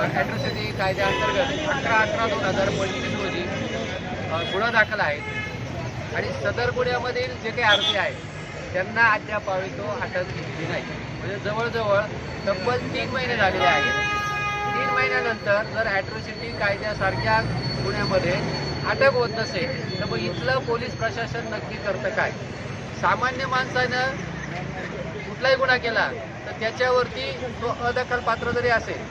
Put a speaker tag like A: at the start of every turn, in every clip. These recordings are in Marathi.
A: ॲट्रॉसिटी कायद्याअंतर्गत 18/11/2025 रोजी गुन्हा दाखल आहे आणि सदर गुन्ह्यामधील जे काही आरोपी आहेत त्यांना अद्याप तो अटक घेतली नाही. म्हणजे जवळजवळ तब्बल 3 महिने झालेले आहेत. 3 महिन्यानंतर जर ॲट्रॉसिटी कायद्यासारख्या गुन्ह्यामध्ये अटक होत नसेल तर मग इथलं पोलीस प्रशासन नक्की करतं काय? सामान्य माणसानं कुठलाही गुन्हा केला तर त्याच्यावरती तो अदखलपात्र जरी असेल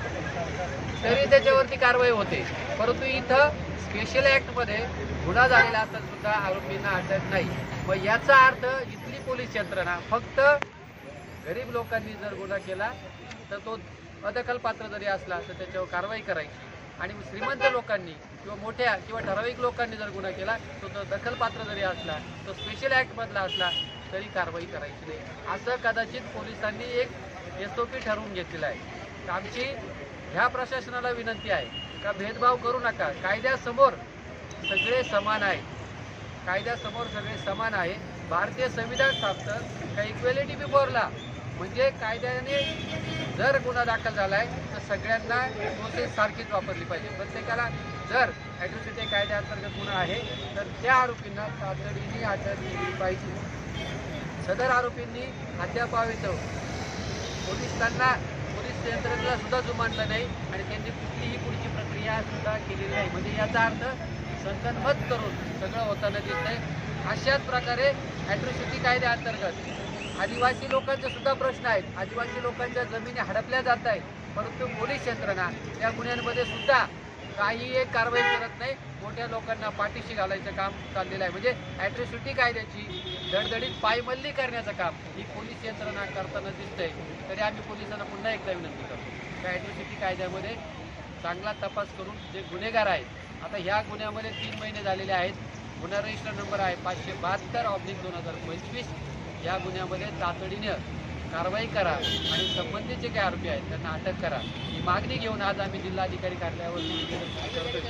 A: तरी त्याच्यावरती कारवाई होते, परंतु इथं स्पेशल ॲक्टमध्ये गुन्हा झालेला असताना सुद्धा आरोपींना अटक नाही. मग याचा अर्थ इथली पोलीस यंत्रणा फक्त गरीब लोकांनी जर गुन्हा केला तर तो अदखलपात्र जरी असला तर त्याच्यावर कारवाई करायची आणि श्रीमंत लोकांनी किंवा मोठ्या किंवा ठराविक लोकांनी जर गुन्हा केला तो दखलपात्र जरी असला तो स्पेशल ॲक्टमधला असला तरी कारवाई करायची नाही. असं कदाचित पोलिसांनी एक SOP ठरवून घेतलेलं आहे. तर आमची ह्या प्रशासनाला विनंती आहे का भेदभाव करू नका. कायद्यासमोर सगळे समान आहेत. कायद्यासमोर सगळे समान आहे. भारतीय संविधान सांगतं का इक्वेलिटी बिफोर लॉ, म्हणजे कायद्याने जर गुन्हा दाखल झाला आहे तर सगळ्यांना प्रोसेस सारखीच वापरली पाहिजे. प्रत्येकाला जर ॲट्रॉसिटी कायद्याअंतर्गत गुन्हा आहे तर त्या आरोपींना तातडीने अटक केली पाहिजे. सदर आरोपींनी अद्यापावित पोलीस यंत्रणेला सुद्धा जुमानलं नाही आणि त्यांनी कुठलीही पुढची प्रक्रिया सुद्धा केलेली नाही. म्हणजे याचा अर्थ संगनमत करून सगळं होताना दिसतंय. अशाच प्रकारे ॲट्रॉसिटी कायद्याअंतर्गत आदिवासी लोकांचे सुद्धा प्रश्न आहेत. आदिवासी लोकांच्या जमिनी हडपल्या जात आहेत, परंतु पोलीस यंत्रणा त्या गुन्ह्यांमध्ये सुद्धा काही एक कारवाई करत नाही. मोठ्या लोकांना पाठीशी घालायचं काम चाललेलं आहे. म्हणजे ॲट्रॉसिटी कायद्याची धडधडीत पायमल्ली करण्याचं काम ही पोलीस यंत्रणा करताना दिसतंय. तरी आम्ही पोलिसांना पुन्हा एकदा विनंती करतो त्या ॲट्रॉसिटी कायद्यामध्ये चांगला तपास करून जे गुन्हेगार आहेत, आता ह्या गुन्ह्यामध्ये 3 महिने झालेले आहेत. गुन्हा रजिस्टर नंबर आहे 572/2025. या गुन्ह्यामध्ये तातडीनं कारवाई करा आणि संबंधित जे काही आरोपी आहेत त्यांना अटक करा ही मागणी घेऊन आज आम्ही जिल्हाधिकारी कार्यालयावर करतोय.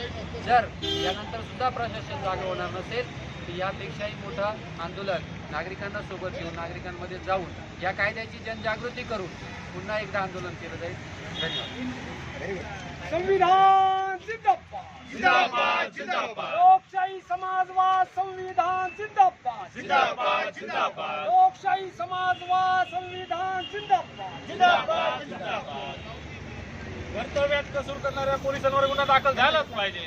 A: जर यानंतर सुद्धा प्रशासन जागा होणार नसेल तर यापेक्षाही मोठं आंदोलन नागरिकांना सोबत घेऊन नागरिकांमध्ये जाऊन या कायद्याची जनजागृती करून पुन्हा एकदा आंदोलन केलं जाईल. धन्यवाद.
B: संविधान जिंदाबाद
C: जिंदाबाद जिंदाबाद.
B: लोकशाही समाजवाद संविधान जिंदाबाद
C: जिंदाबाद जिंदाबाद.
B: लोकशाही समाजवाद संविधान जिंदाबाद
C: जिंदाबाद जिंदाबाद. कर्तव्यात कसूर करणाऱ्या पोलिसांवर गुन्हा दाखल झालाच पाहिजे.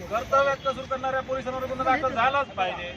C: कर्तव्यात कसूर करणाऱ्या पोलिसांवर गुन्हा दाखल झालाच पाहिजे.